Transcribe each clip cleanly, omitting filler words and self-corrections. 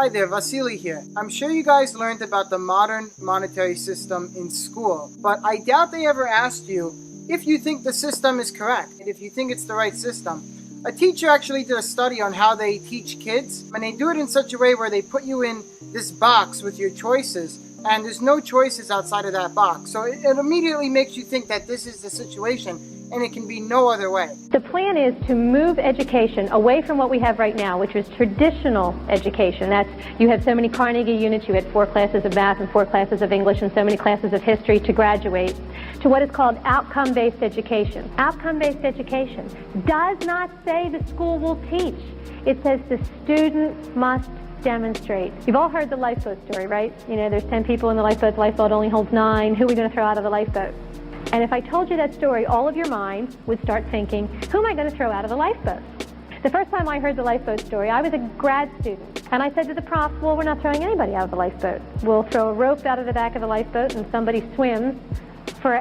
Hi there, Vasily here. I'm sure you guys learned about the modern monetary system in school, but I doubt they ever asked you if you think the system is correct and if you think it's the right system. A teacher actually did a study on how they teach kids, and they do it in such a way where they put you in this box with your choices, and there's no choices outside of that box. So it immediately makes you think that this is the situation, and it can be no other way. The plan is to move education away from what we have right now, which is traditional education. That's, you have so many Carnegie units, you had 4 classes of math and 4 classes of English and so many classes of history to graduate, to what is called outcome-based education. Outcome-based education does not say the school will teach. It says the student must demonstrate. You've all heard the lifeboat story, right? You know, there's 10 people in the lifeboat only holds 9. Who are we going to throw out of the lifeboat? And if I told you that story, all of your mind would start thinking, who am I going to throw out of the lifeboat? The first time I heard the lifeboat story, I was a grad student. And I said to the prof, well, we're not throwing anybody out of the lifeboat. We'll throw a rope out of the back of the lifeboat and somebody swims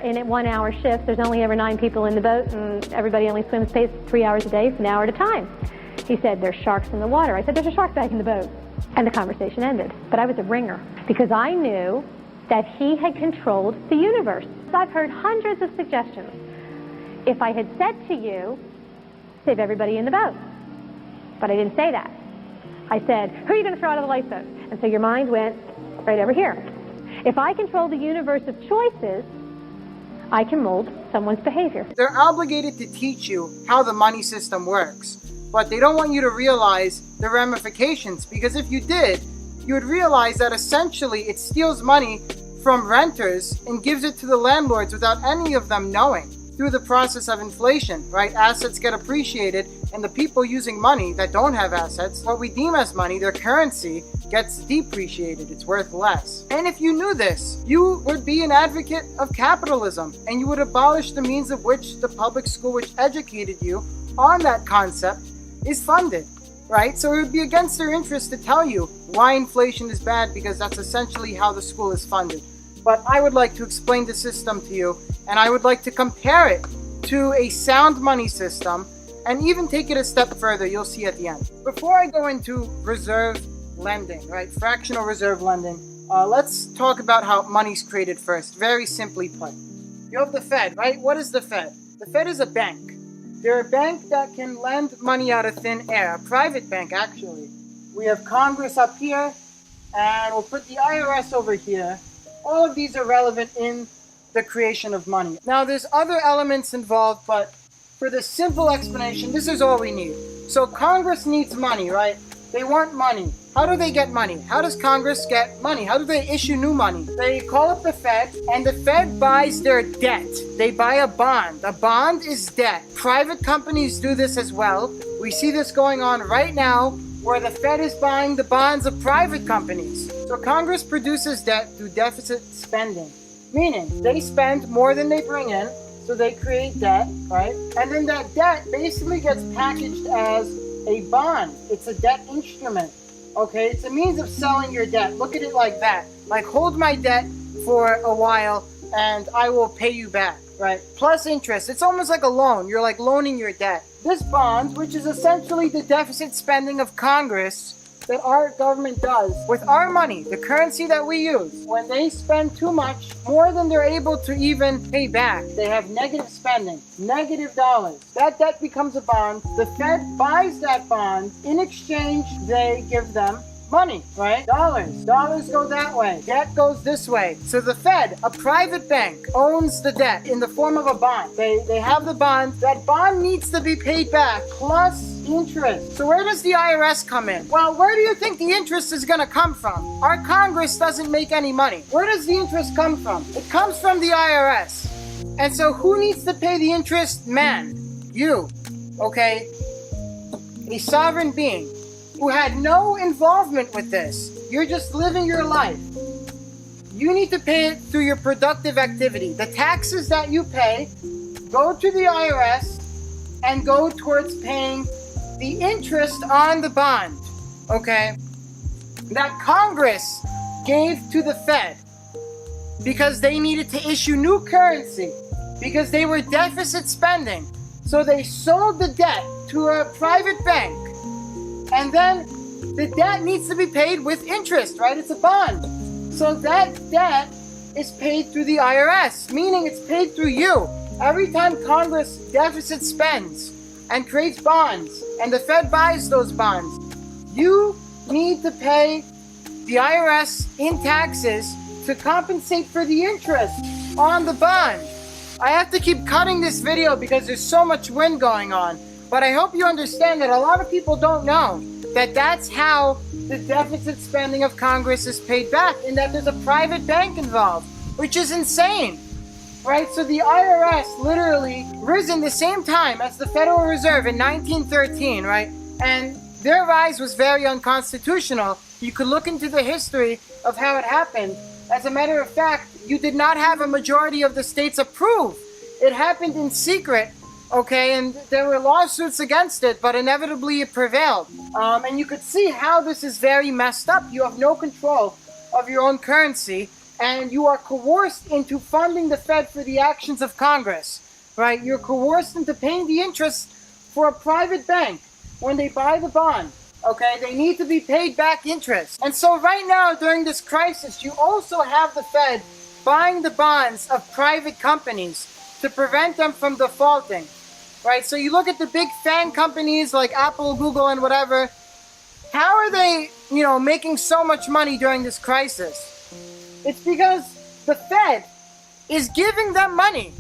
in a 1-hour shift. There's only ever 9 people in the boat and everybody only swims 3 hours a day, for an hour at a time. He said, there's sharks in the water. I said, there's a shark bag in the boat. And the conversation ended. But I was a ringer because I knew that he had controlled the universe. I've heard hundreds of suggestions. If I had said to you, save everybody in the boat. But I didn't say that. I said, who are you going to throw out of the lifeboat? And so your mind went right over here. If I control the universe of choices, I can mold someone's behavior. They're obligated to teach you how the money system works, but they don't want you to realize the ramifications, because if you did, you would realize that essentially it steals money from renters and gives it to the landlords without any of them knowing. Through the process of inflation, right? Assets get appreciated, and the people using money that don't have assets, what we deem as money, their currency, gets depreciated. It's worth less. And if you knew this, you would be an advocate of capitalism, and you would abolish the means of which the public school which educated you on that concept is funded, right? So it would be against their interest to tell you why inflation is bad, because that's essentially how the school is funded. But I would like to explain the system to you, and I would like to compare it to a sound money system and even take it a step further. You'll see at the end. Before I go into reserve lending, right, fractional reserve lending, let's talk about how money's created first. Very simply put, you have the Fed, right? What is the Fed? The Fed is a bank. They're a bank that can lend money out of thin air, a private bank actually. We have Congress up here, and we'll put the IRS over here. All of these are relevant in the creation of money. Now, there's other elements involved, but for the simple explanation, this is all we need. So Congress needs money, right? They want money. How do they get money? How does Congress get money? How do they issue new money? They call up the Fed, and the Fed buys their debt. They buy a bond. A bond is debt. Private companies do this as well. We see this going on right now, where the Fed is buying the bonds of private companies. So Congress produces debt through deficit spending, meaning they spend more than they bring in, so they create debt, right? And then that debt basically gets packaged as a bond. It's a debt instrument, okay? It's a means of selling your debt. Look at it like that. Like, hold my debt for a while and I will pay you back, right? Plus interest. It's almost like a loan. You're like loaning your debt. This bond, which is essentially the deficit spending of Congress that our government does with our money, the currency that we use, when they spend too much, more than they're able to even pay back, they have negative spending, negative dollars. That debt becomes a bond. The Fed buys that bond. In exchange, they give them money, right? Dollars go that way. Debt goes this way. So the Fed, a private bank, owns the debt in the form of a bond. They have the bond. That bond needs to be paid back plus interest. So where does the IRS come in? Well, where do you think the interest is going to come from? Our Congress doesn't make any money. Where does the interest come from? It comes from the IRS. And so who needs to pay the interest? Man, you, okay? A sovereign being who had no involvement with this. You're just living your life. You need to pay it through your productive activity. The taxes that you pay go to the IRS and go towards paying the interest on the bond, okay? That Congress gave to the Fed because they needed to issue new currency, because they were deficit spending. So they sold the debt to a private bank. And then the debt needs to be paid with interest, right? It's a bond. So that debt is paid through the IRS, meaning it's paid through you. Every time Congress deficit spends and creates bonds, and the Fed buys those bonds, you need to pay the IRS in taxes to compensate for the interest on the bond. I have to keep cutting this video because there's so much wind going on, but I hope you understand that a lot of people don't know that that's how the deficit spending of Congress is paid back, and that there's a private bank involved, which is insane, right? So the IRS literally risen the same time as the Federal Reserve in 1913, right? And their rise was very unconstitutional. You could look into the history of how it happened. As a matter of fact, you did not have a majority of the states approve. It happened in secret, okay, and there were lawsuits against it, but inevitably it prevailed. And you could see how this is very messed up. You have no control of your own currency, and you are coerced into funding the Fed for the actions of Congress, right? You're coerced into paying the interest for a private bank when they buy the bond. Okay, they need to be paid back interest. And so right now, during this crisis, you also have the Fed buying the bonds of private companies to prevent them from defaulting, right? So you look at the big FAANG companies like Apple, Google, and whatever. How are they, making so much money during this crisis? It's because the Fed is giving them money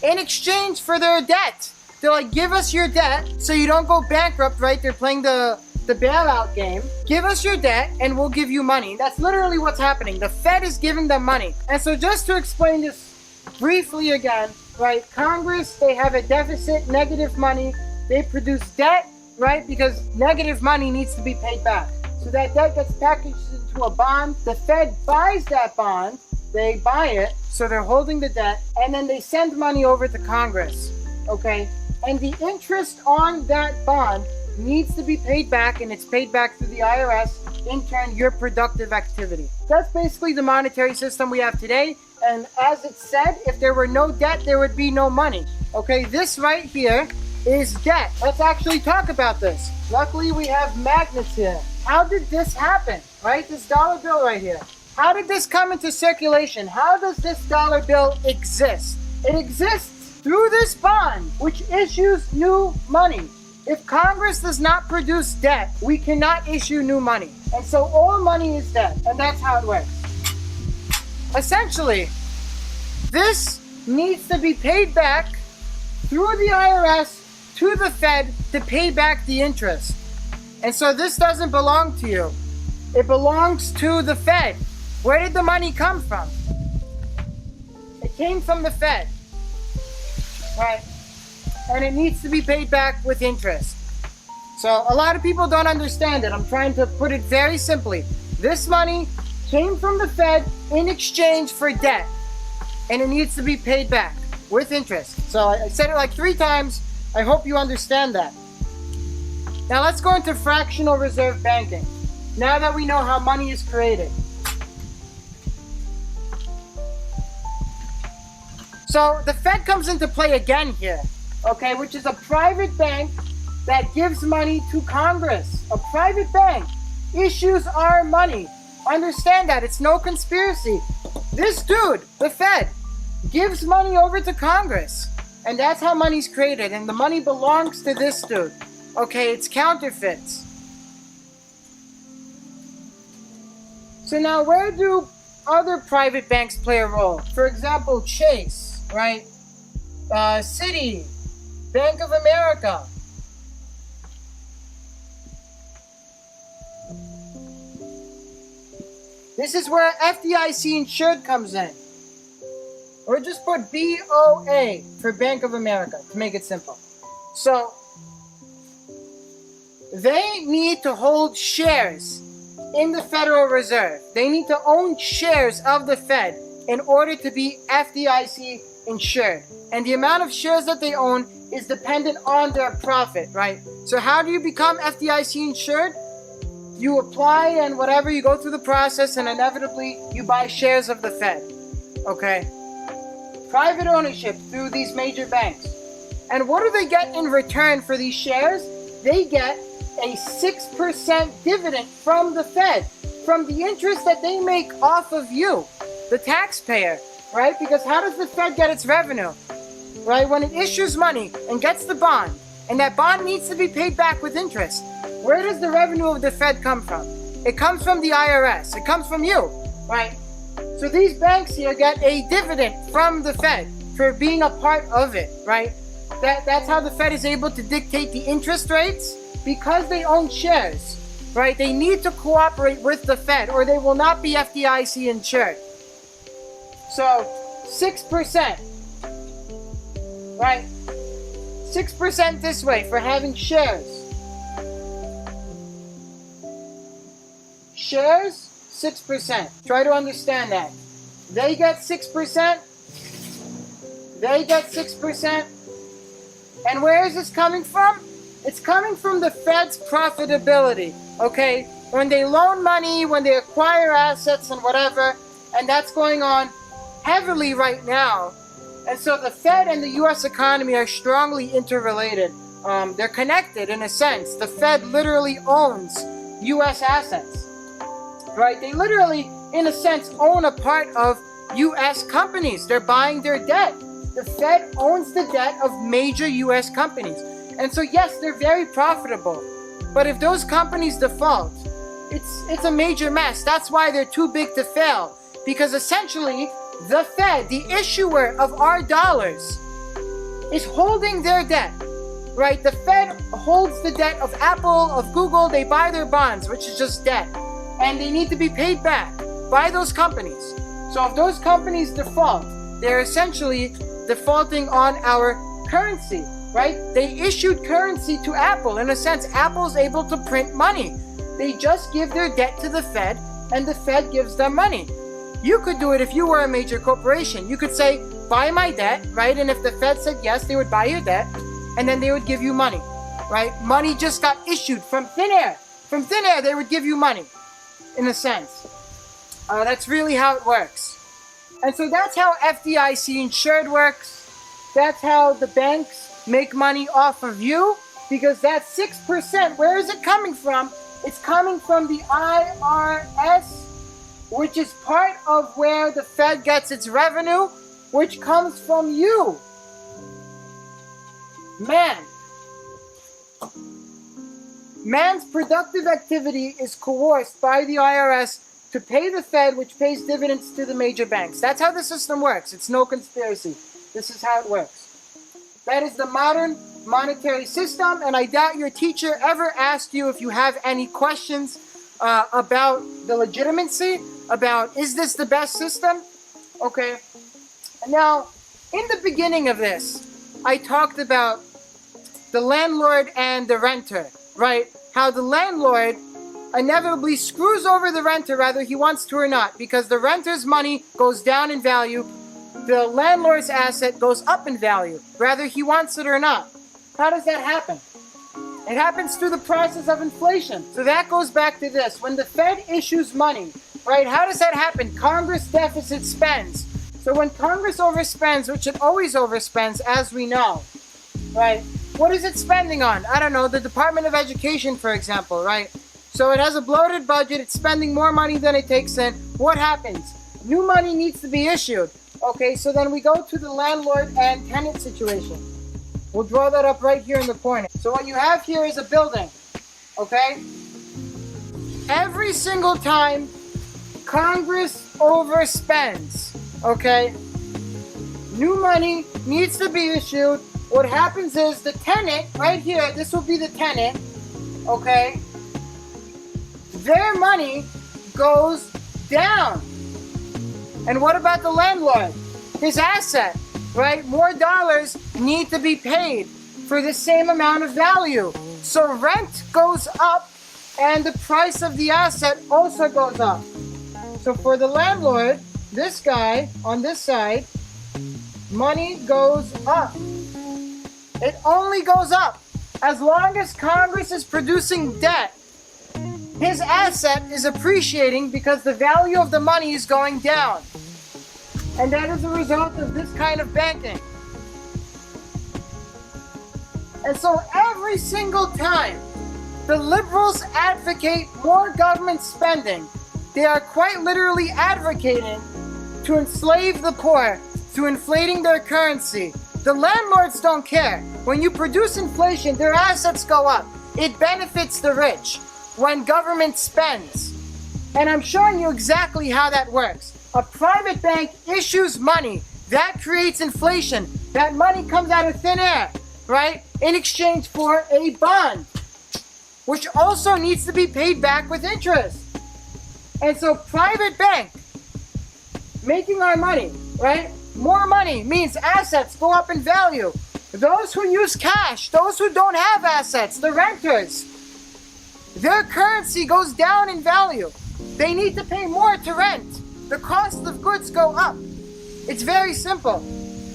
in exchange for their debt. They're like, give us your debt so you don't go bankrupt, right? They're playing the bailout game. Give us your debt and we'll give you money. That's literally what's happening. The Fed is giving them money. And so just to explain this briefly again, right? Congress, they have a deficit, negative money. They produce debt, right? Because negative money needs to be paid back. So that debt gets packaged into a bond. The Fed buys that bond. They buy it. So they're holding the debt. And then they send money over to Congress. Okay? And the interest on that bond needs to be paid back, and it's paid back through the IRS, in turn, your productive activity. That's basically the monetary system we have today. And as it said, if there were no debt, there would be no money. Okay, this right here is debt. Let's actually talk about this. Luckily, we have magnets here. How did this happen, right? This dollar bill right here. How did this come into circulation? How does this dollar bill exist? It exists through this bond, which issues new money. If Congress does not produce debt, we cannot issue new money. And so all money is debt, and that's how it works. Essentially, this needs to be paid back through the IRS to the Fed to pay back the interest. And so this doesn't belong to you. It belongs to the Fed. Where did the money come from? It came from the Fed, right? And it needs to be paid back with interest. So a lot of people don't understand it. I'm trying to put it very simply. This money came from the Fed in exchange for debt, and it needs to be paid back with interest. So I said it like 3 times. I hope you understand that. Now let's go into fractional reserve banking. Now that we know how money is created. So the Fed comes into play again here. Okay, which is a private bank that gives money to Congress. A private bank issues our money. Understand that. It's no conspiracy. This dude, the Fed, gives money over to Congress. And that's how money's created. And the money belongs to this dude. Okay, it's counterfeits. So now where do other private banks play a role? For example, Chase, right? Citi, Bank of America. This is where FDIC insured comes in. Or just put BOA for Bank of America to make it simple. So, they need to hold shares in the Federal Reserve. They need to own shares of the Fed in order to be FDIC insured. And the amount of shares that they own is dependent on their profit, right? So how do you become FDIC insured? You apply and whatever, you go through the process, and inevitably you buy shares of the Fed. Okay? Private ownership through these major banks. And what do they get in return for these shares? They get a 6% dividend from the Fed, from the interest that they make off of you, the taxpayer, right? Because how does the Fed get its revenue, right? When it issues money and gets the bond, and that bond needs to be paid back with interest, where does the revenue of the Fed come from? It comes from the IRS. It comes from you, right? So these banks here get a dividend from the Fed for being a part of it, right? That's how the Fed is able to dictate the interest rates, because they own shares, right? They need to cooperate with the Fed or they will not be FDIC insured. So 6%, right? 6% this way for having shares. Shares, 6%. Try to understand that. They get 6%. They get 6%. And where is this coming from? It's coming from the Fed's profitability, okay? When they loan money, when they acquire assets and whatever, and that's going on heavily right now. And so the Fed and the U.S. economy are strongly interrelated. They're connected in a sense. The Fed literally owns U.S. assets, right? They literally, in a sense, own a part of U.S. companies. They're buying their debt. The Fed owns the debt of major U.S. companies. And so, yes, they're very profitable. But if those companies default, it's a major mess. That's why they're too big to fail. Because essentially, the Fed, the issuer of our dollars, is holding their debt, right? The Fed holds the debt of Apple, of Google. They buy their bonds, which is just debt. And they need to be paid back by those companies. So if those companies default, they're essentially defaulting on our currency, right? They issued currency to Apple. In a sense, Apple's able to print money. They just give their debt to the Fed, and the Fed gives them money. You could do it if you were a major corporation. You could say, buy my debt, right? And if the Fed said yes, they would buy your debt, and then they would give you money, right? Money just got issued from thin air. From thin air, they would give you money, in a sense. That's really how it works. And so that's how FDIC insured works. That's how the banks make money off of you, because that 6%, where is it coming from? It's coming from the IRS, which is part of where the Fed gets its revenue, which comes from you. Man's productive activity is coerced by the IRS to pay the Fed, which pays dividends to the major banks. That's how the system works. It's no conspiracy. This is how it works. That is the modern monetary system, and I doubt your teacher ever asked you if you have any questions about the legitimacy, about is this the best system? Okay. Now, in the beginning of this, I talked about the landlord and the renter, right? How the landlord inevitably screws over the renter, whether he wants to or not, because the renter's money goes down in value, the landlord's asset goes up in value, whether he wants it or not. How does that happen? It happens through the process of inflation. So that goes back to this. When the Fed issues money, right, how does that happen? Congress deficit spends. So when Congress overspends, which it always overspends, as we know, right, what is it spending on? I don't know, the Department of Education, for example, right? So it has a bloated budget, it's spending more money than it takes in. What happens? New money needs to be issued. Okay, so then we go to the landlord and tenant situation. We'll draw that up right here in the corner. So what you have here is a building, okay? Every single time Congress overspends, okay, new money needs to be issued. What happens is the tenant, right here, this will be the tenant, okay? Their money goes down. And what about the landlord? His asset, right? More dollars need to be paid for the same amount of value. So rent goes up and the price of the asset also goes up. So for the landlord, this guy on this side, money goes up. It only goes up as long as Congress is producing debt. His asset is appreciating because the value of the money is going down. And that is a result of this kind of banking. And so every single time The liberals advocate more government spending. They are quite literally advocating to enslave the poor through inflating their currency. The landlords don't care. When you produce inflation, their assets go up. It benefits the rich when government spends. And I'm showing you exactly how that works. A private bank issues money. That creates inflation. That money comes out of thin air, right? In exchange for a bond, which also needs to be paid back with interest. And so private bank making our money, right? More money means assets go up in value. Those who use cash, those who don't have assets, the renters, their currency goes down in value. They need to pay more to rent. The cost of goods go up. It's very simple.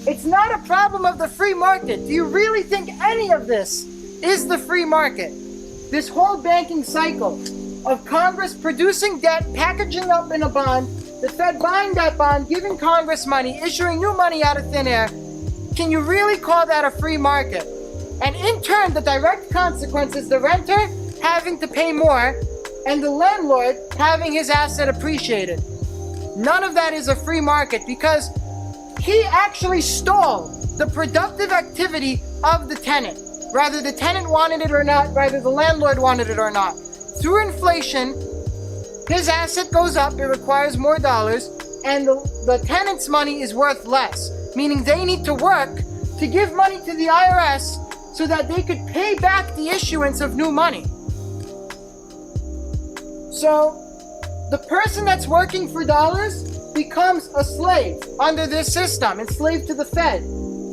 It's not a problem of the free market. Do you really think any of this is the free market? This whole banking cycle of Congress producing debt, packaging up in a bond, the Fed buying that bond, giving Congress money, issuing new money out of thin air. Can you really call that a free market? And in turn, the direct consequence is the renter having to pay more and the landlord having his asset appreciated. None of that is a free market because he actually stole the productive activity of the tenant. Whether the tenant wanted it or not, whether the landlord wanted it or not. Through inflation, his asset goes up, it requires more dollars, and the tenant's money is worth less. Meaning they need to work to give money to the IRS so that they could pay back the issuance of new money. So, the person that's working for dollars becomes a slave under this system, enslaved to the Fed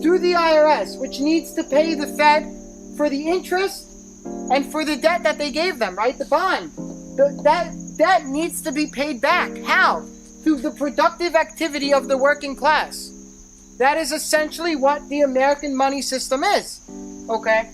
through the IRS, which needs to pay the Fed for the interest and for the debt that they gave them, right? The bond. That debt needs to be paid back. How? Through the productive activity of the working class. That is essentially what the American money system is. Okay?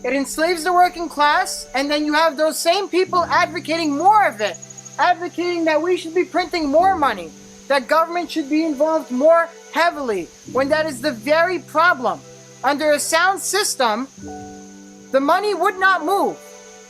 It enslaves the working class, and then you have those same people advocating more of it. Advocating that we should be printing more money. That government should be involved more heavily. When that is the very problem. Under a sound system, the money would not move.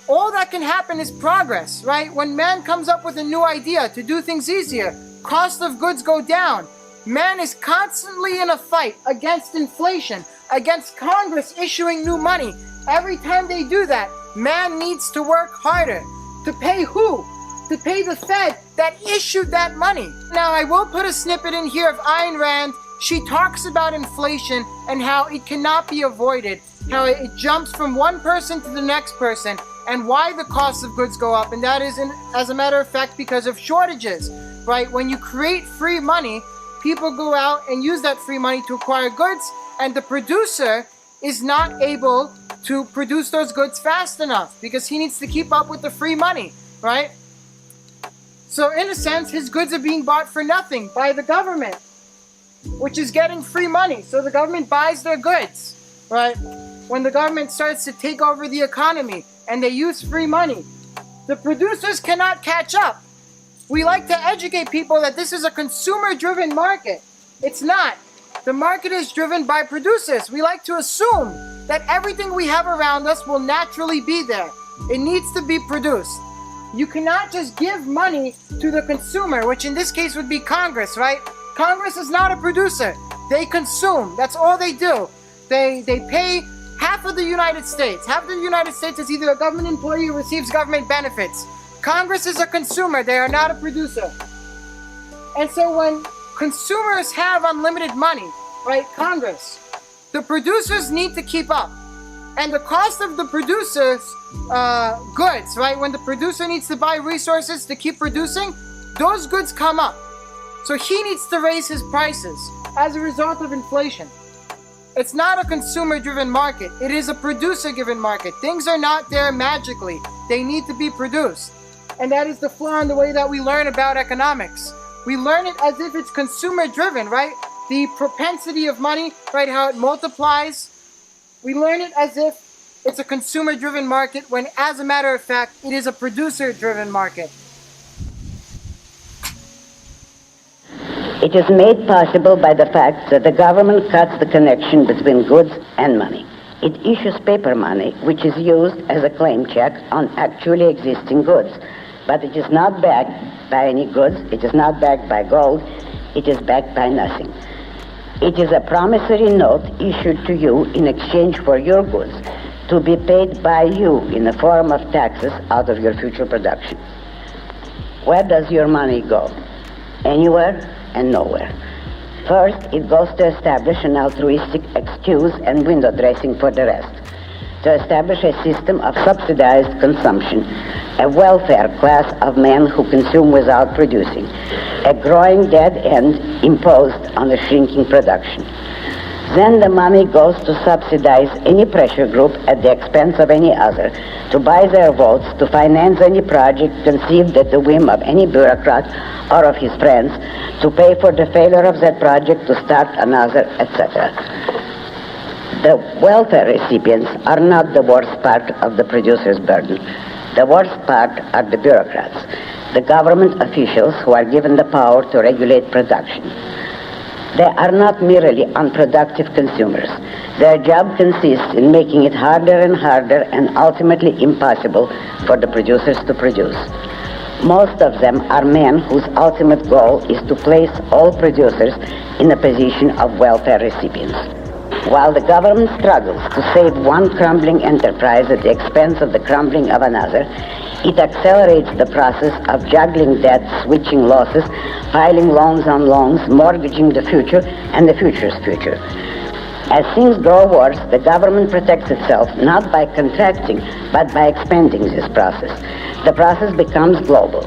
All that can happen is progress, right? When man comes up with a new idea to do things easier, cost of goods go down. Man is constantly in a fight against inflation, against Congress issuing new money. Every time they do that, man needs to work harder. To pay who? To pay the Fed that issued that money. Now, I will put a snippet in here of Ayn Rand. She talks about inflation and how it cannot be avoided, how it jumps from one person to the next person, and why the cost of goods go up. And that is, as a matter of fact, because of shortages, right? When you create free money, people go out and use that free money to acquire goods, and the producer is not able to produce those goods fast enough because he needs to keep up with the free money, right? So in a sense, his goods are being bought for nothing by the government, which is getting free money. So the government buys their goods, right? When the government starts to take over the economy and they use free money, the producers cannot catch up. We like to educate people that this is a consumer-driven market. It's not. The market is driven by producers. We like to assume that everything we have around us will naturally be there. It needs to be produced. You cannot just give money to the consumer, which in this case would be Congress, right? Congress is not a producer. They consume. That's all they do. They pay half of the United States. Half of the United States is either a government employee who receives government benefits. Congress is a consumer. They are not a producer. And so when consumers have unlimited money, right, Congress, the producers need to keep up. And the cost of the producer's goods, right, when the producer needs to buy resources to keep producing, those goods come up. So he needs to raise his prices as a result of inflation. It's not a consumer-driven market. It is a producer-driven market. Things are not there magically. They need to be produced. And that is the flaw in the way that we learn about economics. We learn it as if it's consumer-driven, right? The propensity of money, right, how it multiplies. We learn it as if it's a consumer-driven market when, as a matter of fact, it is a producer-driven market. It is made possible by the fact that the government cuts the connection between goods and money. It issues paper money, which is used as a claim check on actually existing goods. But it is not backed by any goods, it is not backed by gold, it is backed by nothing. It is a promissory note issued to you in exchange for your goods to be paid by you in the form of taxes out of your future production. Where does your money go? Anywhere and nowhere. First, it goes to establish an altruistic excuse and window dressing for the rest, to establish a system of subsidized consumption, a welfare class of men who consume without producing, a growing dead end imposed on the shrinking production. Then the money goes to subsidize any pressure group at the expense of any other, to buy their votes, to finance any project conceived at the whim of any bureaucrat or of his friends, to pay for the failure of that project, to start another, etc. The welfare recipients are not the worst part of the producer's burden. The worst part are the bureaucrats, the government officials who are given the power to regulate production. They are not merely unproductive consumers. Their job consists in making it harder and harder and ultimately impossible for the producers to produce. Most of them are men whose ultimate goal is to place all producers in a position of welfare recipients. While the government struggles to save one crumbling enterprise at the expense of the crumbling of another, it accelerates the process of juggling debt, switching losses, piling loans on loans, mortgaging the future and the future's future. As things grow worse, the government protects itself not by contracting, but by expanding this process. The process becomes global.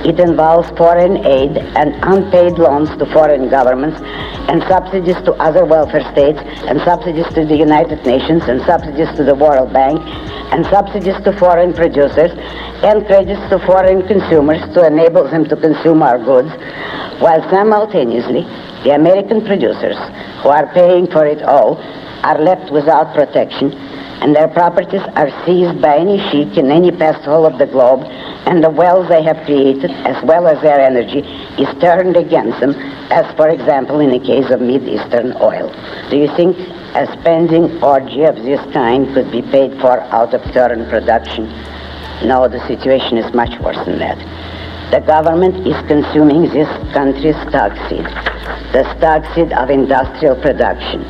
It involves foreign aid and unpaid loans to foreign governments, and subsidies to other welfare states, and subsidies to the United Nations, and subsidies to the World Bank, and subsidies to foreign producers, and credits to foreign consumers to enable them to consume our goods, while simultaneously the American producers, who are paying for it all, are left without protection, and their properties are seized by any sheik in any pasthole of the globe, and the wealth they have created, as well as their energy, is turned against them, as for example in the case of Mid-Eastern oil. Do you think a spending orgy of this kind could be paid for out of current production? No, the situation is much worse than that. The government is consuming this country's stock seed, the stock seed of industrial production,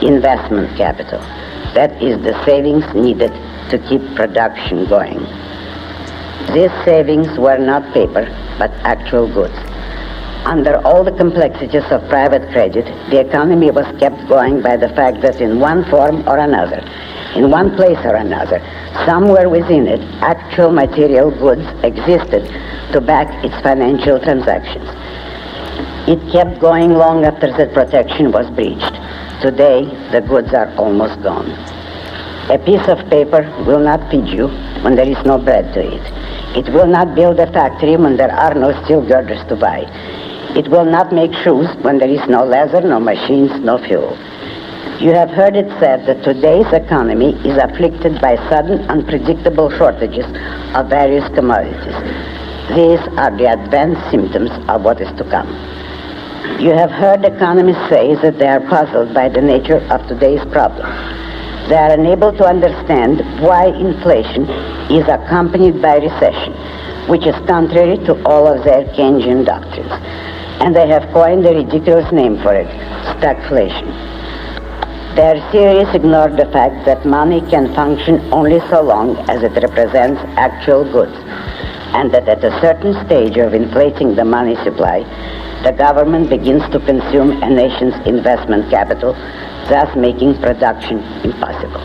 investment capital. That is the savings needed to keep production going. These savings were not paper, but actual goods. Under all the complexities of private credit, the economy was kept going by the fact that in one form or another, in one place or another, somewhere within it, actual material goods existed to back its financial transactions. It kept going long after that protection was breached. Today, the goods are almost gone. A piece of paper will not feed you when there is no bread to eat. It will not build a factory when there are no steel girders to buy. It will not make shoes when there is no leather, no machines, no fuel. You have heard it said that today's economy is afflicted by sudden, unpredictable shortages of various commodities. These are the advanced symptoms of what is to come. You have heard economists say that they are puzzled by the nature of today's problem. They are unable to understand why inflation is accompanied by recession, which is contrary to all of their Keynesian doctrines. And they have coined a ridiculous name for it, stagflation. Their theories ignore the fact that money can function only so long as it represents actual goods, and that at a certain stage of inflating the money supply, the government begins to consume a nation's investment capital, thus making production impossible.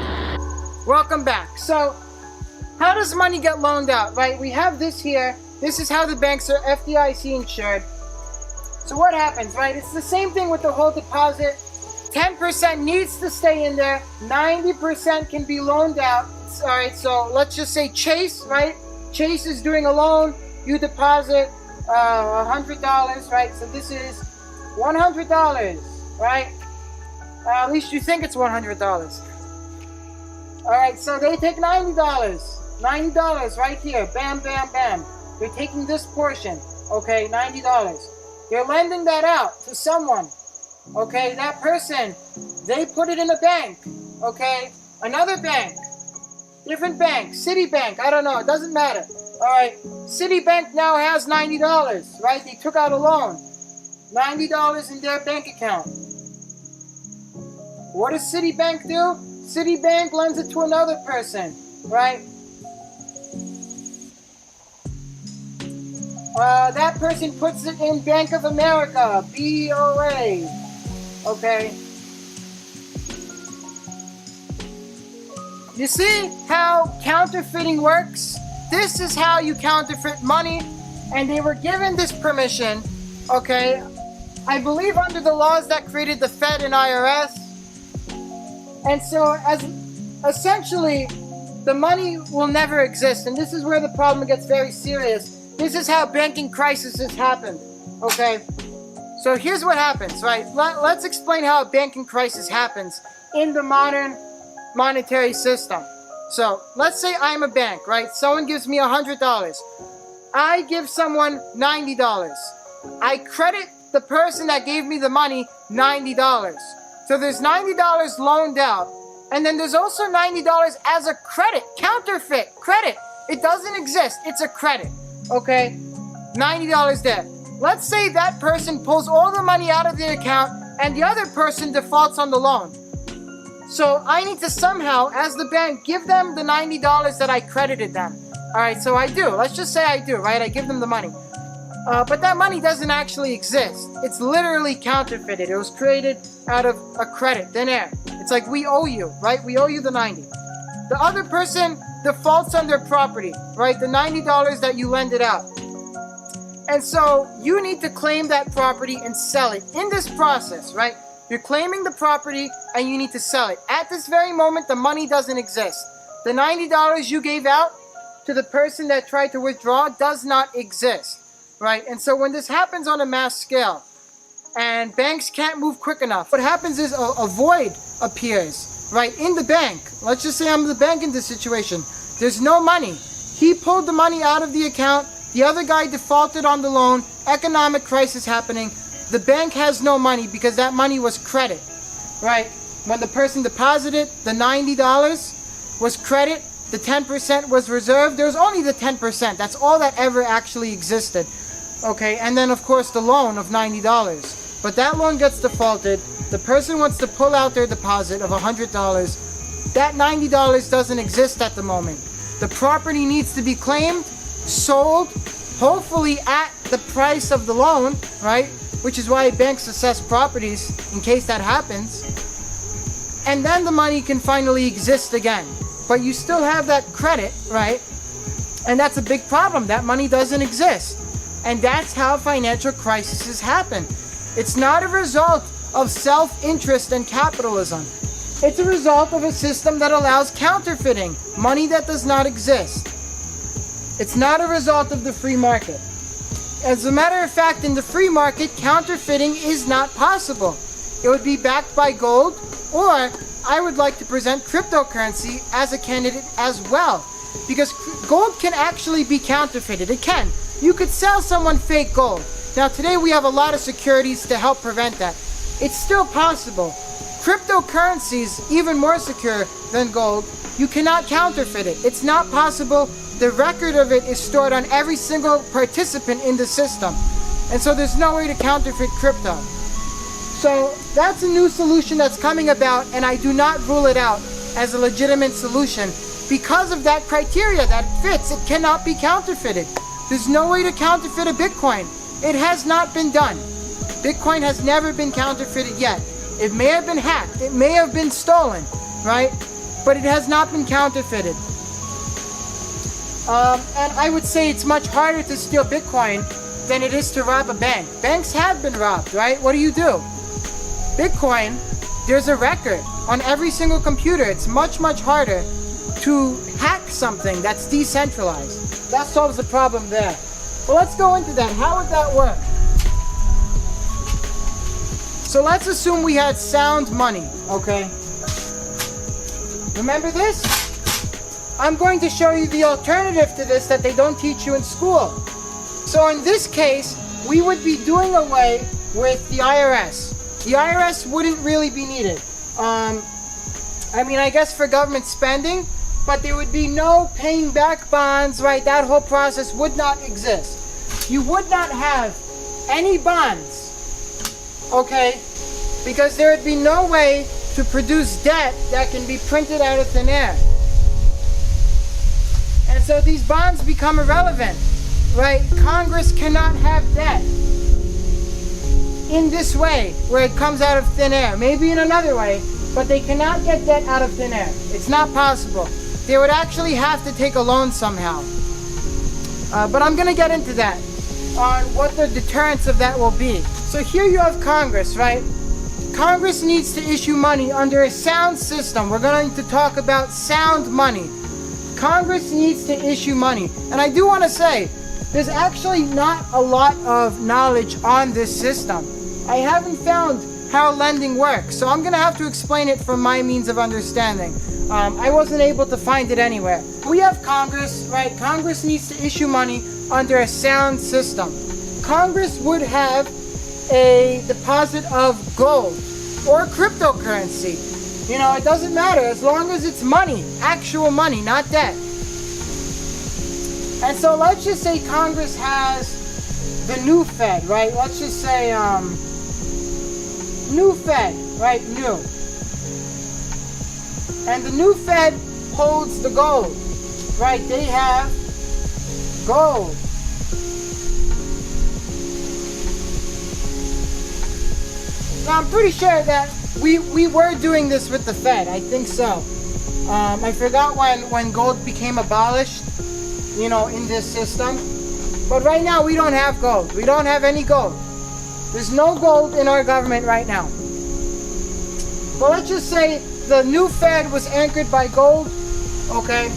Welcome back. So, how does money get loaned out, right? We have this here. This is how the banks are FDIC insured. So what happens, right? It's the same thing with the whole deposit. 10% needs to stay in there. 90% can be loaned out. All right, so let's just say Chase, right? Chase is doing a loan. You deposit $100, right? So this is $100, right? At least you think it's $100. All right, so they take $90. $90 right here. Bam, bam, bam. They're taking this portion. Okay, $90. They're lending that out to someone. Okay, that person, they put it in a bank. Okay, Another bank, different bank, Citibank, I don't know, it doesn't matter. All right, Citibank now has $90, right? They took out a loan, $90 in their bank account. What does Citibank do? Citibank lends it to another person, right? That person puts it in Bank of America, BOA, okay? You see how counterfeiting works? This is how you counterfeit money, and they were given this permission, okay? I believe under the laws that created the Fed and IRS. And so, as essentially, the money will never exist, and this is where the problem gets very serious. This is how banking crises happen, okay? So here's what happens, right? Let's explain how a banking crisis happens in the modern monetary system. So let's say I'm a bank, right? Someone gives me $100. I give someone $90. I credit the person that gave me the money $90. So there's $90 loaned out. And then there's also $90 as a credit, counterfeit credit. It doesn't exist. It's a credit. Okay, $90 there. Let's say that person pulls all the money out of the account and the other person defaults on the loan. So I need to somehow, as the bank, give them the $90 that I credited them. All right, so I do. Let's just say I do, right? I give them the money. But that money doesn't actually exist. It's literally counterfeited. It was created out of a credit, thin air. It's like we owe you, right? We owe you the 90. The other person defaults on their property, right? The $90 that you lended out. And so you need to claim that property and sell it. In this process, right? You're claiming the property and you need to sell it. At this very moment, the money doesn't exist. The $90 you gave out to the person that tried to withdraw does not exist, right? And so when this happens on a mass scale and banks can't move quick enough, what happens is a void appears, right, in the bank. Let's just say I'm the bank in this situation. There's no money. He pulled the money out of the account. The other guy defaulted on the loan. Economic crisis happening. The bank has no money because that money was credit, right? When the person deposited, the $90 was credit. The 10% was reserved. There was only the 10%. That's all that ever actually existed, okay? And then, of course, the loan of $90. But that loan gets defaulted. The person wants to pull out their deposit of $100. That $90 doesn't exist at the moment. The property needs to be claimed, sold, hopefully at the price of the loan, right? Which is why banks assess properties in case that happens. And then the money can finally exist again. But you still have that credit, right? And that's a big problem. That money doesn't exist. And that's how financial crises happen. It's not a result of self-interest and capitalism. It's a result of a system that allows counterfeiting, money that does not exist. It's not a result of the free market. As a matter of fact, in the free market, counterfeiting is not possible. It would be backed by gold, or I would like to present cryptocurrency as a candidate as well. Because gold can actually be counterfeited. It can. You could sell someone fake gold. Now today we have a lot of securities to help prevent that. It's still possible. Cryptocurrencies, even more secure than gold, you cannot counterfeit it. It's not possible. The record of it is stored on every single participant in the system. And so there's no way to counterfeit crypto. So that's a new solution that's coming about, and I do not rule it out as a legitimate solution. Because of that criteria that it fits, it cannot be counterfeited. There's no way to counterfeit a Bitcoin. It has not been done. Bitcoin has never been counterfeited yet. It may have been hacked. It may have been stolen, right? But it has not been counterfeited. And I would say it's much harder to steal Bitcoin than it is to rob a bank. Banks have been robbed, right? What do? Bitcoin, there's a record on every single computer. It's much, much harder to hack something that's decentralized. That solves the problem there. Well, let's go into that. How would that work? So let's assume we had sound money, okay? Remember this? I'm going to show you the alternative to this that they don't teach you in school. So in this case, we would be doing away with the IRS. The IRS wouldn't really be needed. I mean, I guess for government spending, but there would be no paying back bonds, right? That whole process would not exist. You would not have any bonds, okay? Because there would be no way to produce debt that can be printed out of thin air. And so these bonds become irrelevant, right? Congress cannot have debt in this way, where it comes out of thin air. Maybe in another way, but they cannot get debt out of thin air. It's not possible. They would actually have to take a loan somehow. But I'm going to get into that, on what the deterrence of that will be. So here you have Congress, right? Congress needs to issue money under a sound system. We're going to talk about sound money. Congress needs to issue money. And I do want to say, there's actually not a lot of knowledge on this system. I haven't found how lending works, so I'm going to have to explain it from my means of understanding. I wasn't able to find it anywhere. We have Congress, right? Congress needs to issue money under a sound system. Congress would have a deposit of gold or cryptocurrency. You know, it doesn't matter as long as it's money, actual money, not debt. And so let's just say Congress has the new Fed, right? Let's just say new Fed, right? New. And the new Fed holds the gold, right? They have gold. Now I'm pretty sure that we were doing this with the Fed. I think so. I forgot when gold became abolished, you know, in this system. But right now we don't have gold. We don't have any gold. There's no gold in our government right now. But let's just say the new Fed was anchored by gold, okay?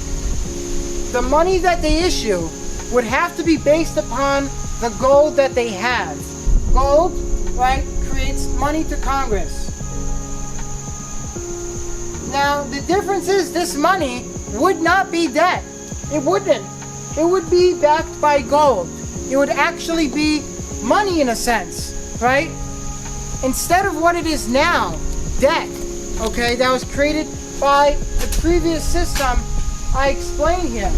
The money that they issue would have to be based upon the gold that they have. Gold, right, creates money to Congress. Now, the difference is this money would not be debt. It wouldn't. It would be backed by gold. It would actually be money in a sense, right? Instead of what it is now, debt, okay, that was created by the previous system I explained here,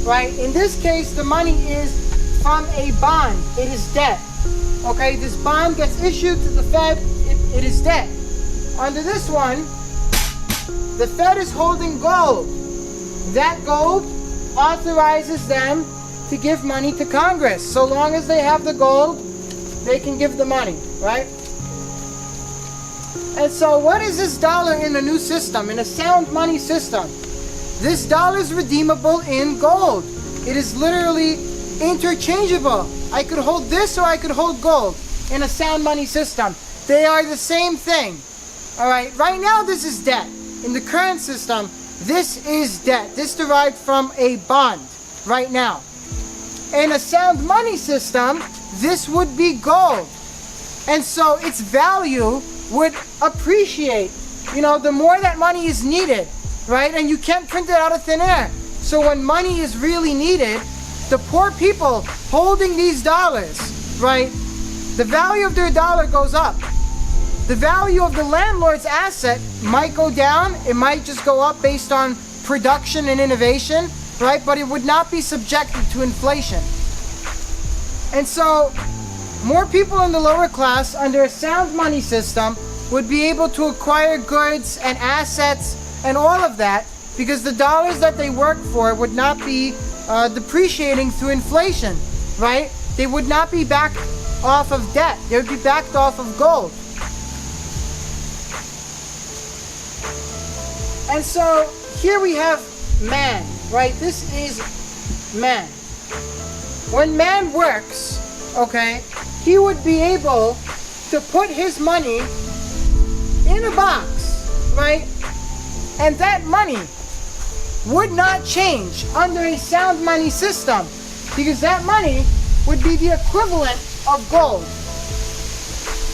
right? In this case, the money is from a bond. It is debt, okay? This bond gets issued to the Fed. It is debt. Under this one, the Fed is holding gold. That gold authorizes them to give money to Congress. So long as they have the gold, they can give the money, right? And so what is this dollar in the new system, in a sound money system? This dollar is redeemable in gold. It is literally interchangeable. I could hold this or I could hold gold in a sound money system. They are the same thing. All right, right now this is debt. In the current system, this is debt. This derived from a bond right now. In a sound money system, this would be gold. And so its value would appreciate, you know, the more that money is needed, right? And you can't print it out of thin air. So when money is really needed, the poor people holding these dollars, right, the value of their dollar goes up. The value of the landlord's asset might go down. It might just go up based on production and innovation, right? But it would not be subjected to inflation. And so more people in the lower class under a sound money system would be able to acquire goods and assets and all of that because the dollars that they work for would not be depreciating through inflation, right? They would not be backed off of debt. They would be backed off of gold. And so here we have man, right? This is man. When man works, okay, he would be able to put his money in a box, right? And that money would not change under a sound money system because that money would be the equivalent of gold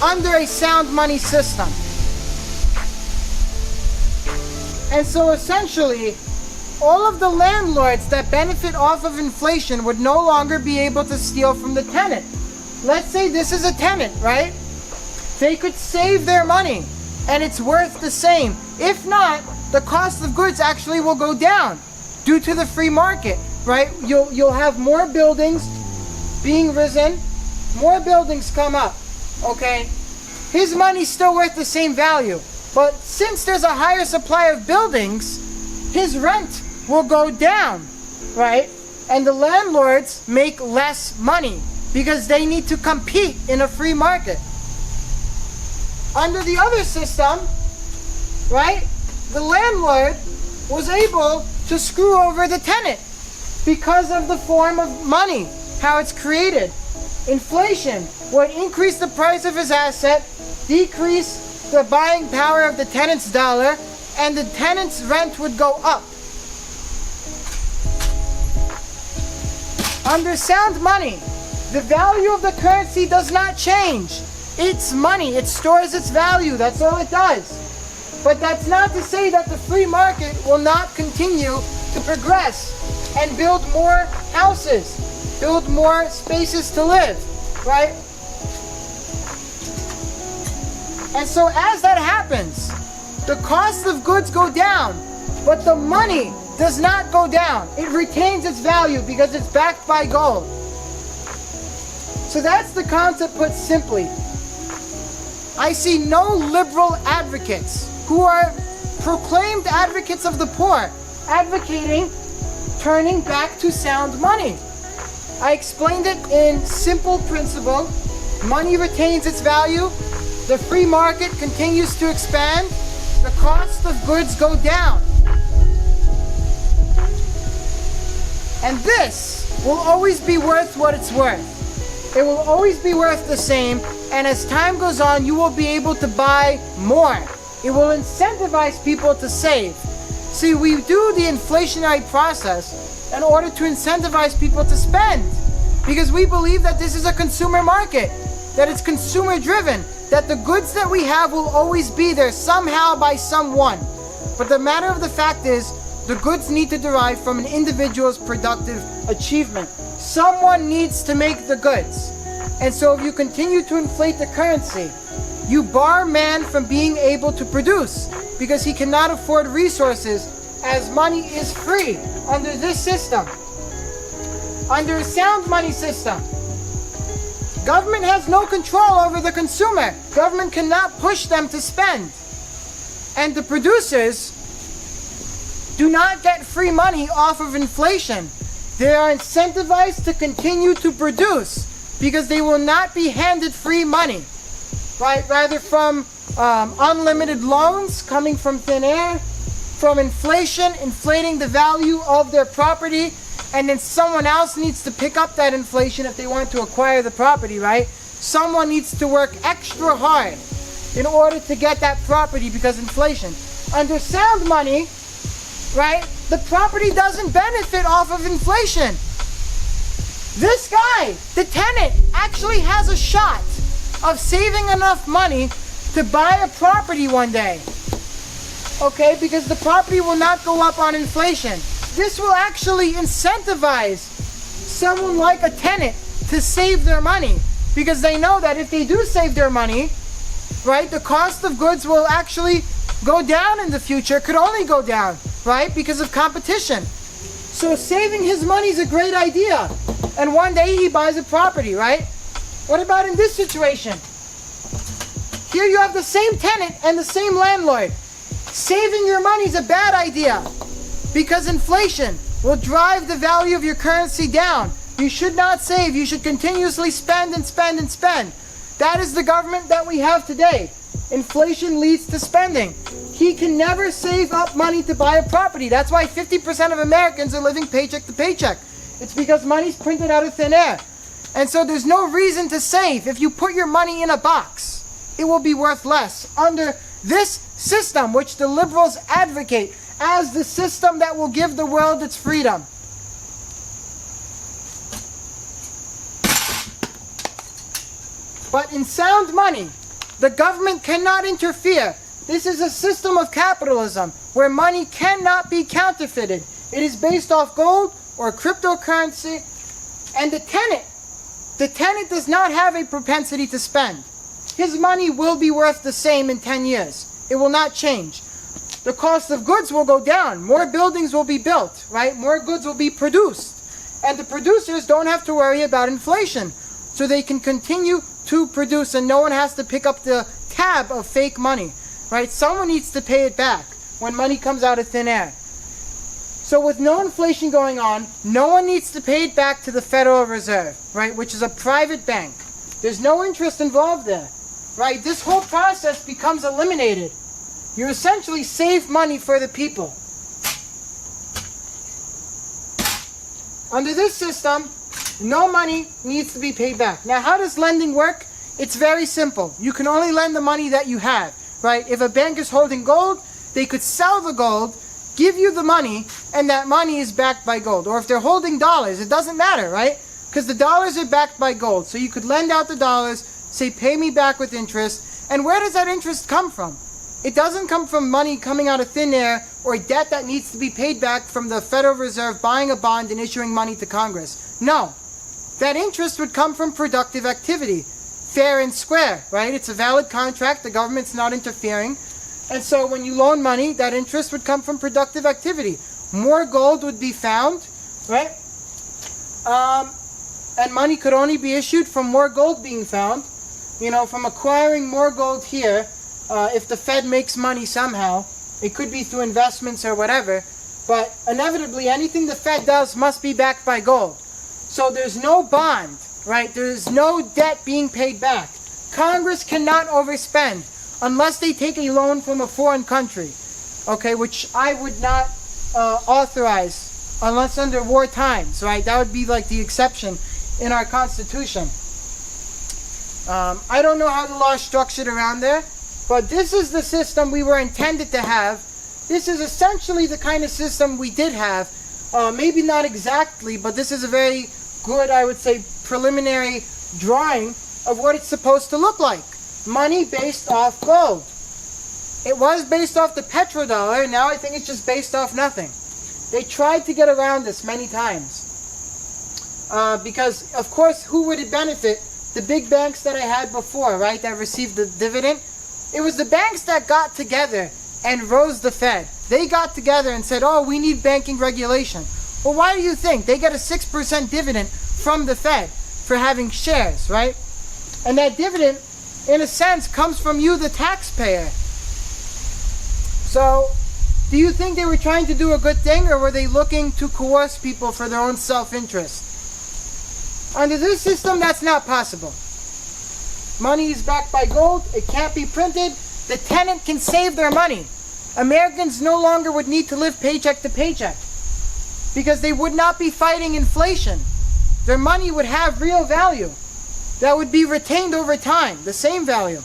under a sound money system. And so essentially, all of the landlords that benefit off of inflation would no longer be able to steal from the tenant. Let's say this is a tenant, right? They could save their money and it's worth the same. If not, the cost of goods actually will go down due to the free market, right? You'll have more buildings being risen, more buildings come up, okay? His money's still worth the same value, but since there's a higher supply of buildings, his rent will go down, right? And the landlords make less money because they need to compete in a free market. Under the other system, right, the landlord was able to screw over the tenant because of the form of money, how it's created. Inflation would increase the price of his asset, decrease the buying power of the tenant's dollar, and the tenant's rent would go up. Under sound money, the value of the currency does not change. It's money, it stores its value, that's all it does. But that's not to say that the free market will not continue to progress and build more houses, build more spaces to live, right? And so as that happens, the cost of goods go down, but the money does not go down. It retains its value because it's backed by gold. So that's the concept put simply. I see no liberal advocates who are proclaimed advocates of the poor, advocating turning back to sound money. I explained it in simple principle. Money retains its value. The free market continues to expand. The cost of goods go down. And this will always be worth what it's worth. It will always be worth the same, and as time goes on, you will be able to buy more. It will incentivize people to save. See, we do the inflationary process in order to incentivize people to spend, because we believe that this is a consumer market, that it's consumer driven, that the goods that we have will always be there somehow by someone. But the matter of the fact is, the goods need to derive from an individual's productive achievement. Someone needs to make the goods. And so if you continue to inflate the currency, you bar man from being able to produce because he cannot afford resources, as money is free under this system. Under a sound money system, government has no control over the consumer. Government cannot push them to spend. And the producers do not get free money off of inflation. They are incentivized to continue to produce because they will not be handed free money, right? Rather from unlimited loans coming from thin air, from inflation, inflating the value of their property, and then someone else needs to pick up that inflation if they want to acquire the property, right? Someone needs to work extra hard in order to get that property because inflation. Under sound money, right, the property doesn't benefit off of inflation. This guy, the tenant, actually has a shot of saving enough money to buy a property one day. Okay, because the property will not go up on inflation. This will actually incentivize someone like a tenant to save their money, because they know that if they do save their money, right, the cost of goods will actually go down in the future, could only go down, right, because of competition. So saving his money is a great idea. And one day he buys a property, right? What about in this situation? Here you have the same tenant and the same landlord. Saving your money is a bad idea because inflation will drive the value of your currency down. You should not save. You should continuously spend and spend and spend. That is the government that we have today. Inflation leads to spending. He can never save up money to buy a property. That's why 50% of Americans are living paycheck to paycheck. It's because money's printed out of thin air. And so there's no reason to save. If you put your money in a box, it will be worth less. Under this system, which the liberals advocate as the system that will give the world its freedom. But in sound money, the government cannot interfere. This is a system of capitalism where money cannot be counterfeited. It is based off gold or cryptocurrency, and the tenant does not have a propensity to spend. His money will be worth the same in 10 years It will not change. The cost of goods will go down. More buildings will be built, right? More goods will be produced. And the producers don't have to worry about inflation. So they can continue to produce and no one has to pick up the tab of fake money, right? Someone needs to pay it back when money comes out of thin air. So with no inflation going on, no one needs to pay it back to the Federal Reserve, right? Which is a private bank. There's no interest involved there, right? This whole process becomes eliminated. You essentially save money for the people. Under this system, no money needs to be paid back. Now, how does lending work? It's very simple. You can only lend the money that you have, right? If a bank is holding gold, they could sell the gold, give you the money, and that money is backed by gold. Or if they're holding dollars, it doesn't matter, right? Because the dollars are backed by gold. So you could lend out the dollars, say, pay me back with interest. And where does that interest come from? It doesn't come from money coming out of thin air or debt that needs to be paid back from the Federal Reserve buying a bond and issuing money to Congress. No. That interest would come from productive activity. Fair and square, right? It's a valid contract. The government's not interfering. And so when you loan money, that interest would come from productive activity. More gold would be found, right? And money could only be issued from more gold being found. You know, from acquiring more gold here, if the Fed makes money somehow, it could be through investments or whatever, but inevitably anything the Fed does must be backed by gold. So there's no bond, right? There's no debt being paid back. Congress cannot overspend unless they take a loan from a foreign country, okay, which I would not authorize unless under war times, right? That would be like the exception in our Constitution. I don't know how the law is structured around there, but this is the system we were intended to have. This is essentially the kind of system we did have. Maybe not exactly, but this is a very good, I would say, preliminary drawing of what it's supposed to look like. Money based off gold. It was based off the petrodollar, now I think it's just based off nothing. They tried to get around this many times. Because, of course, who would it benefit? The big banks that I had before, right, that received the dividend. It was the banks that got together and rose the Fed. They got together and said, oh, we need banking regulation. Well, why do you think? They get a 6% dividend from the Fed for having shares, right? And that dividend, in a sense, comes from you, the taxpayer. So, do you think they were trying to do a good thing, or were they looking to coerce people for their own self-interest? Under this system, that's not possible. Money is backed by gold. It can't be printed. The tenant can save their money. Americans no longer would need to live paycheck to paycheck because they would not be fighting inflation. Their money would have real value that would be retained over time, the same value.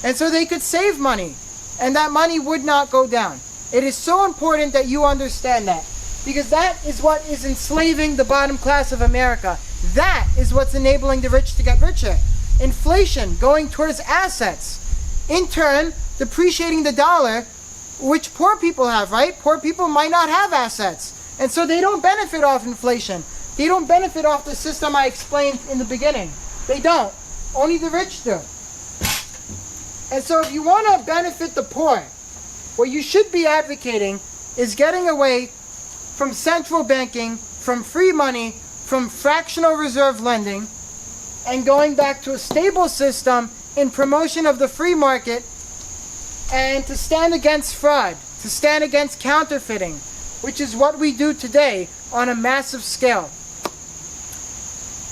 And so they could save money, and that money would not go down. It is so important that you understand that, because that is what is enslaving the bottom class of America. That is what's enabling the rich to get richer. Inflation going towards assets. In turn, depreciating the dollar, which poor people have, right? Poor people might not have assets. And so they don't benefit off inflation. They don't benefit off the system I explained in the beginning. They don't. Only the rich do. And so if you want to benefit the poor, what you should be advocating is getting away from central banking, from free money, from fractional reserve lending, and going back to a stable system in promotion of the free market, and to stand against fraud, to stand against counterfeiting, which is what we do today on a massive scale.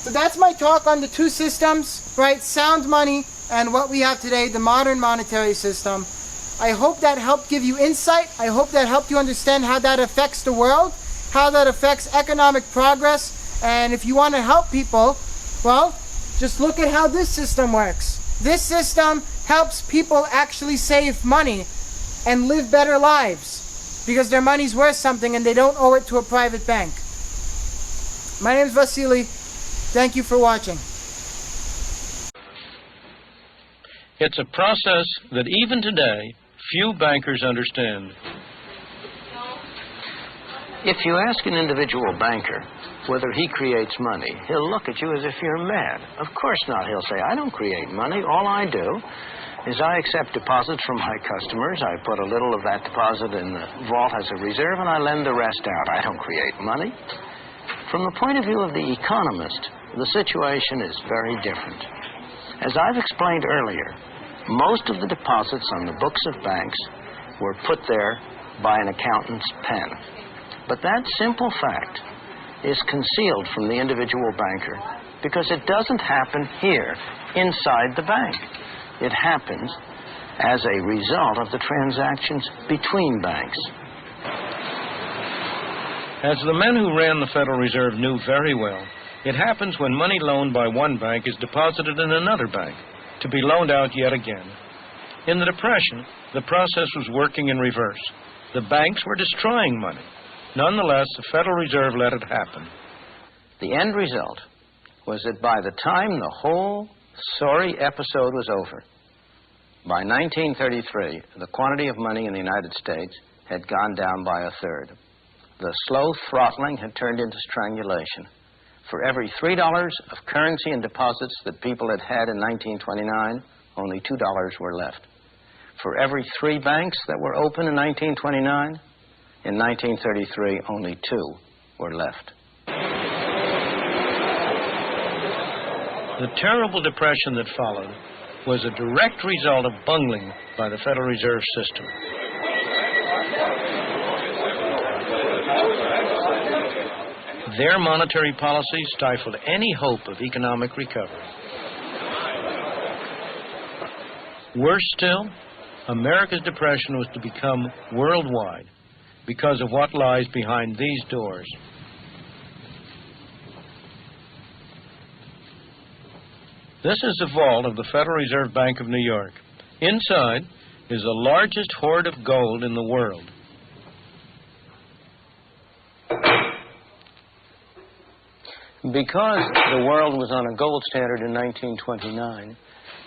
So that's my talk on the two systems, right? Sound money and what we have today, the modern monetary system. I hope that helped give you insight. I hope that helped you understand how that affects the world, how that affects economic progress. And if you want to help people, well, just look at how this system works. This system helps people actually save money and live better lives because their money's worth something and they don't owe it to a private bank. My name is Vasily. Thank you for watching. It's a process that even today, few bankers understand. If you ask an individual banker whether he creates money, he'll look at you as if you're mad. Of course not. He'll say, I don't create money. All I do is I accept deposits from my customers. I put a little of that deposit in the vault as a reserve, and I lend the rest out. I don't create money. From the point of view of the economist, the situation is very different. As I've explained earlier, most of the deposits on the books of banks were put there by an accountant's pen. But that simple fact is concealed from the individual banker because it doesn't happen here inside the bank. It happens as a result of the transactions between banks. As the men who ran the Federal Reserve knew very well, it happens when money loaned by one bank is deposited in another bank to be loaned out yet again. In the Depression, the process was working in reverse. The banks were destroying money. Nonetheless, the Federal Reserve let it happen. The end result was that by the time the whole sorry episode was over, by 1933, the quantity of money in the United States had gone down by a third. The slow throttling had turned into strangulation. For every $3 of currency and deposits that people had had in 1929, only $2 were left. For every 3 banks that were open in 1929, in 1933, only 2 were left. The terrible depression that followed was a direct result of bungling by the Federal Reserve System. Their monetary policy stifled any hope of economic recovery. Worse still, America's depression was to become worldwide because of what lies behind these doors. This is the vault of the Federal Reserve Bank of New York. Inside is the largest hoard of gold in the world. Because the world was on a gold standard in 1929,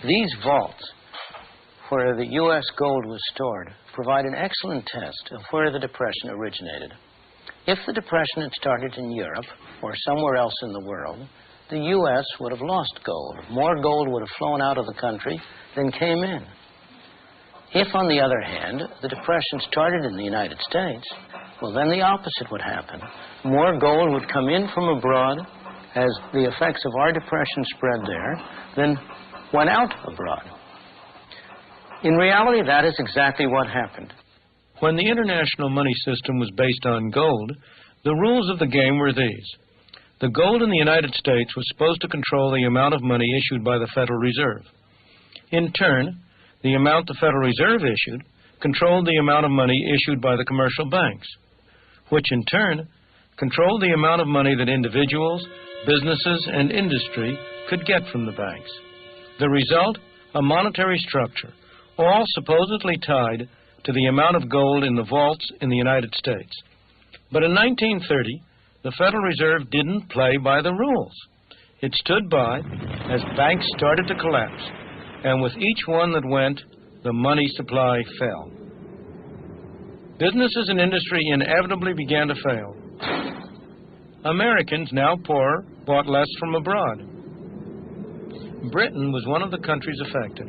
these vaults, where the U.S. gold was stored, provide an excellent test of where the Depression originated. If the Depression had started in Europe or somewhere else in the world, the U.S. would have lost gold. More gold would have flown out of the country than came in. If, on the other hand, the Depression started in the United States, well, then the opposite would happen. More gold would come in from abroad as the effects of our depression spread there than went out abroad. In reality, that is exactly what happened. When the international money system was based on gold, the rules of the game were these. The gold in the United States was supposed to control the amount of money issued by the Federal Reserve. In turn, the amount the Federal Reserve issued controlled the amount of money issued by the commercial banks, which in turn controlled the amount of money that individuals, businesses, and industry could get from the banks. The result, a monetary structure, all supposedly tied to the amount of gold in the vaults in the United States. But in 1930, the Federal Reserve didn't play by the rules. It stood by as banks started to collapse, and with each one that went, the money supply fell. Businesses and industry inevitably began to fail. Americans, now poorer, bought less from abroad. Britain was one of the countries affected.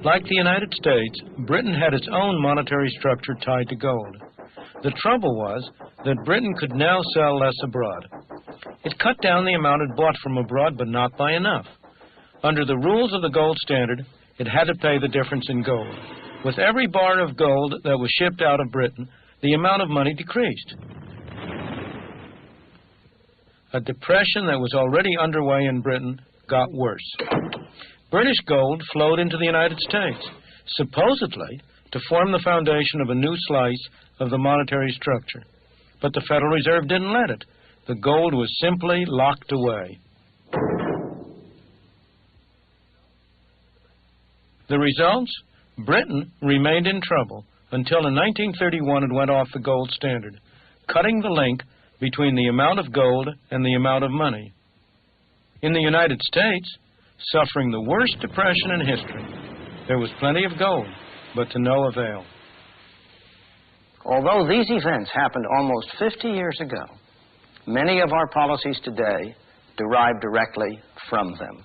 Like the United States, Britain had its own monetary structure tied to gold. The trouble was that Britain could now sell less abroad. It cut down the amount it bought from abroad, but not by enough. Under the rules of the gold standard, it had to pay the difference in gold. With every bar of gold that was shipped out of Britain, the amount of money decreased. A depression that was already underway in Britain got worse. British gold flowed into the United States, supposedly to form the foundation of a new slice of the monetary structure. But the Federal Reserve didn't let it. The gold was simply locked away. The results? Britain remained in trouble until in 1931 it went off the gold standard, cutting the link between the amount of gold and the amount of money. In the United States, suffering the worst depression in history, there was plenty of gold, but to no avail. Although these events happened almost 50 years ago, many of our policies today derive directly from them.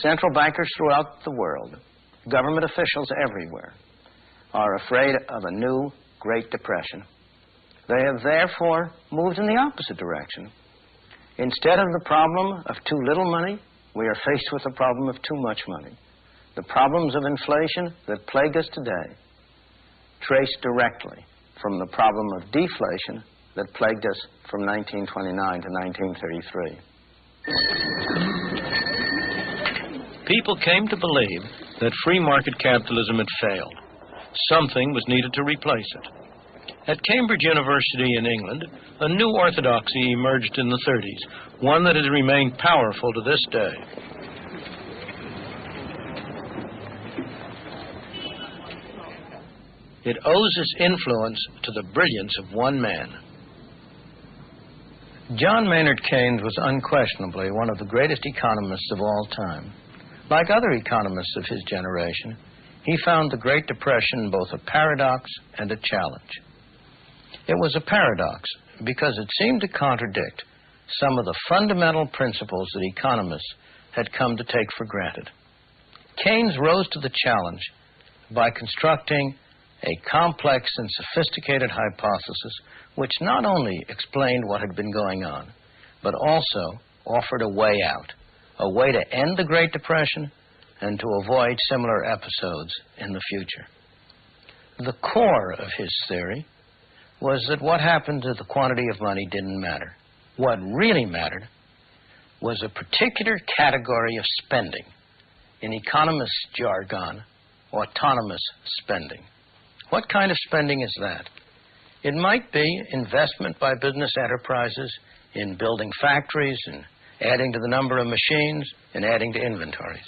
Central bankers throughout the world, government officials everywhere, are afraid of a new Great Depression. They have therefore moved in the opposite direction. Instead of the problem of too little money, we are faced with the problem of too much money. The problems of inflation that plague us today trace directly from the problem of deflation that plagued us from 1929 to 1933. People came to believe that free market capitalism had failed. Something was needed to replace it. At Cambridge University in England, a new orthodoxy emerged in the 30s, one that has remained powerful to this day. It owes its influence to the brilliance of one man. John Maynard Keynes was unquestionably one of the greatest economists of all time. Like other economists of his generation, he found the Great Depression both a paradox and a challenge. It was a paradox because it seemed to contradict some of the fundamental principles that economists had come to take for granted. Keynes rose to the challenge by constructing a complex and sophisticated hypothesis which not only explained what had been going on, but also offered a way out, a way to end the Great Depression and to avoid similar episodes in the future. The core of his theory was that what happened to the quantity of money didn't matter. What really mattered was a particular category of spending, in economists' jargon, autonomous spending. What kind of spending is that? It might be investment by business enterprises in building factories and adding to the number of machines and adding to inventories.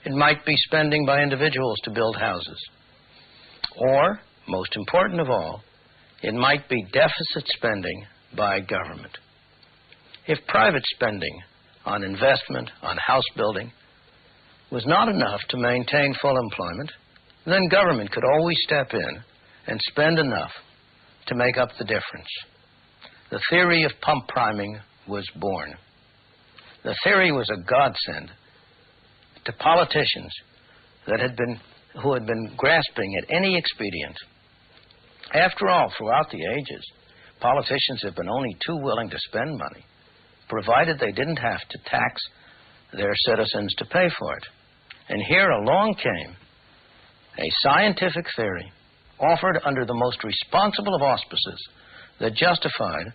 It might be spending by individuals to build houses. Or, most important of all, it might be deficit spending by government. If private spending on investment, on house building, was not enough to maintain full employment, then government could always step in and spend enough to make up the difference. The theory of pump priming was born. The theory was a godsend to politicians who had been grasping at any expedient. After all, throughout the ages, politicians have been only too willing to spend money, provided they didn't have to tax their citizens to pay for it. And here along came a scientific theory offered under the most responsible of auspices that justified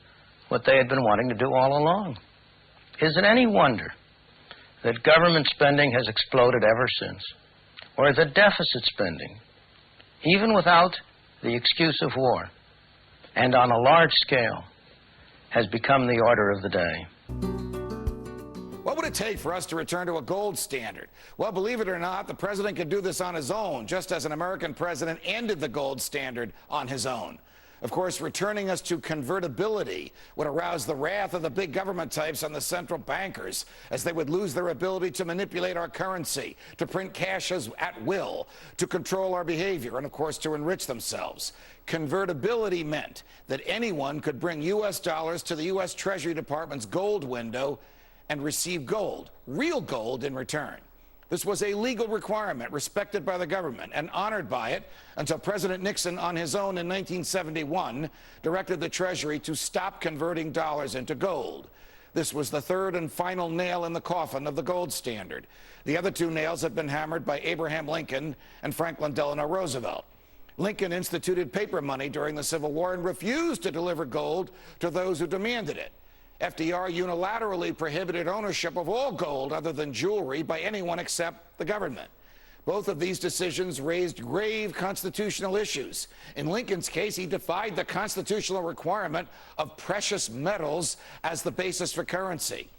what they had been wanting to do all along. Is it any wonder that government spending has exploded ever since, or that deficit spending, even without the excuse of war, and on a large scale, has become the order of the day? What would it take for us to return to a gold standard? Well, believe it or not, the president could do this on his own, just as an American president ended the gold standard on his own. Of course, returning us to convertibility would arouse the wrath of the big government types on the central bankers, as they would lose their ability to manipulate our currency, to print cash at will, to control our behavior, and of course to enrich themselves. Convertibility meant that anyone could bring U.S. dollars to the U.S. Treasury Department's gold window and receive gold, real gold, in return. This was a legal requirement respected by the government and honored by it until President Nixon, on his own in 1971, directed the Treasury to stop converting dollars into gold. This was the third and final nail in the coffin of the gold standard. The other two nails had been hammered by Abraham Lincoln and Franklin Delano Roosevelt. Lincoln instituted paper money during the Civil War and refused to deliver gold to those who demanded it. FDR unilaterally prohibited ownership of all gold other than jewelry by anyone except the government. Both of these decisions raised grave constitutional issues. In Lincoln's case, he defied the constitutional requirement of precious metals as the basis for currency.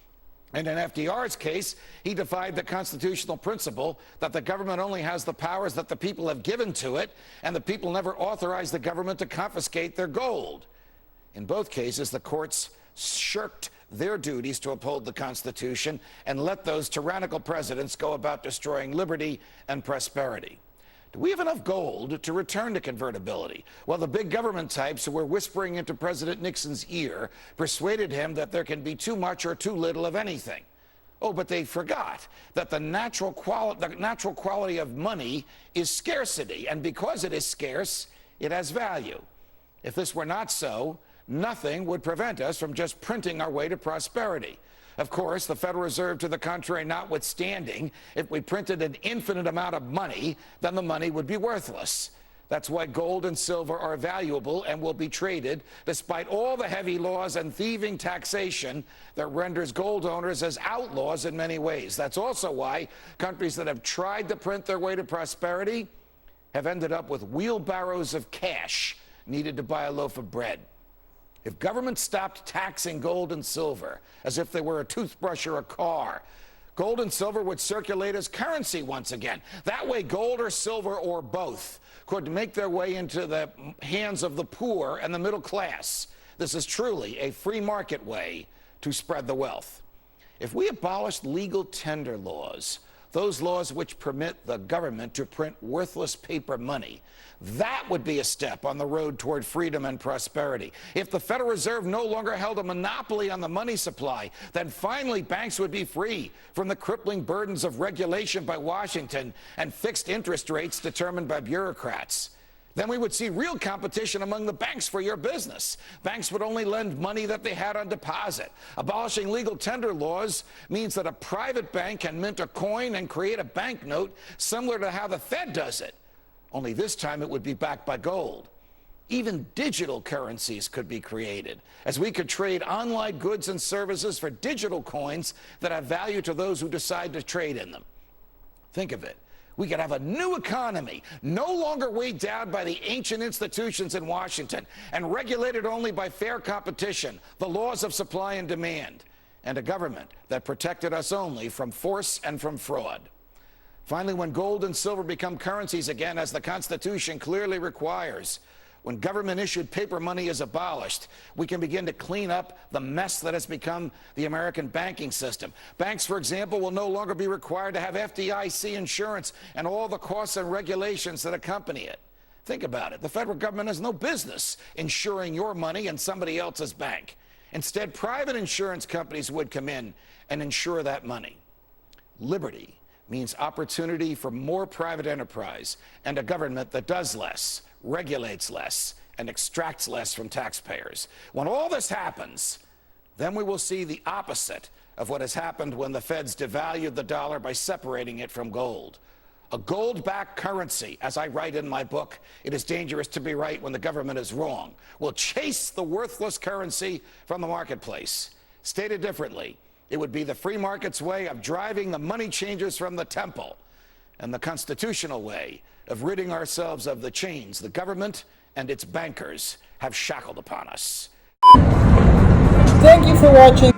And in FDR's case, he defied the constitutional principle that the government only has the powers that the people have given to it, and the people never authorize the government to confiscate their gold. In both cases, the courts shirked their duties to uphold the Constitution and let those tyrannical presidents go about destroying liberty and prosperity. Do we have enough gold to return to convertibility? Well, the big government types who were whispering into President Nixon's ear persuaded him that there can be too much or too little of anything. Oh, but they forgot that the natural quality of money is scarcity, and because it is scarce, it has value. If this were not so, nothing would prevent us from just printing our way to prosperity. Of course, the Federal Reserve to the contrary notwithstanding, if we printed an infinite amount of money, then the money would be worthless. That's why gold and silver are valuable and will be traded despite all the heavy laws and thieving taxation that renders gold owners as outlaws in many ways. That's also why countries that have tried to print their way to prosperity have ended up with wheelbarrows of cash needed to buy a loaf of bread. If government stopped taxing gold and silver as if they were a toothbrush or a car, gold and silver would circulate as currency once again. That way, gold or silver or both could make their way into the hands of the poor and the middle class. This is truly a free market way to spread the wealth. If we abolished legal tender laws, those laws which permit the government to print worthless paper money, that would be a step on the road toward freedom and prosperity. If the Federal Reserve no longer held a monopoly on the money supply, then finally banks would be free from the crippling burdens of regulation by Washington and fixed interest rates determined by bureaucrats. Then we would see real competition among the banks for your business. Banks would only lend money that they had on deposit. Abolishing legal tender laws means that a private bank can mint a coin and create a banknote similar to how the Fed does it. Only this time it would be backed by gold. Even digital currencies could be created, as we could trade online goods and services for digital coins that have value to those who decide to trade in them. Think of it. We could have a new economy, no longer weighed down by the ancient institutions in Washington and regulated only by fair competition, the laws of supply and demand, and a government that protected us only from force and from fraud. Finally, when gold and silver become currencies again, as the Constitution clearly requires, when government-issued paper money is abolished, we can begin to clean up the mess that has become the American banking system. Banks, for example, will no longer be required to have FDIC insurance and all the costs and regulations that accompany it. Think about it. The federal government has no business insuring your money in somebody else's bank. Instead, private insurance companies would come in and insure that money. Liberty means opportunity for more private enterprise and a government that does less, regulates less, and extracts less from taxpayers. When all this happens, then we will see the opposite of what has happened when the Feds devalued the dollar by separating it from gold. A gold-backed currency, as I write in my book, It is Dangerous to Be Right When the Government is Wrong, will chase the worthless currency from the marketplace. Stated differently, it would be the free market's way of driving the money changers from the temple, and the constitutional way of ridding ourselves of the chains the government and its bankers have shackled upon us. Thank you for watching.